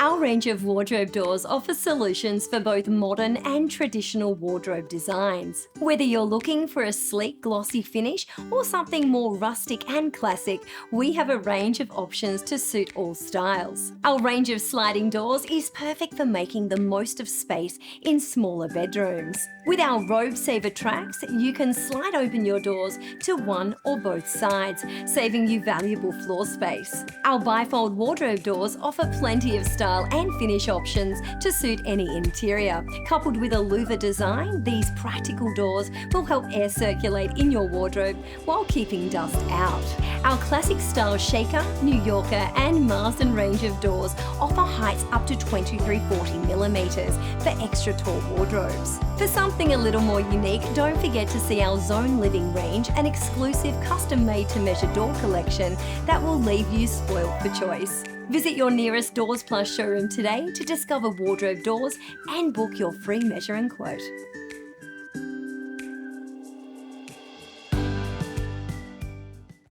Our range of wardrobe doors offers solutions for both modern and traditional wardrobe designs. Whether you're looking for a sleek, glossy finish or something more rustic and classic, we have a range of options to suit all styles. Our range of sliding doors is perfect for making the most of space in smaller bedrooms. With our robe saver tracks, you can slide open your doors to one or both sides, saving you valuable floor space. Our bifold wardrobe doors offer plenty of style and finish options to suit any interior. Coupled with a Louvre design, these practical doors will help air circulate in your wardrobe while keeping dust out. Our classic style Shaker, New Yorker and Marsden range of doors offer heights up to 2340mm for extra tall wardrobes. For something a little more unique, don't forget to see our Zone Living range, an exclusive custom-made to measure door collection that will leave you spoiled for choice. Visit your nearest Doors Plus showroom today to discover wardrobe doors and book your free measure and quote.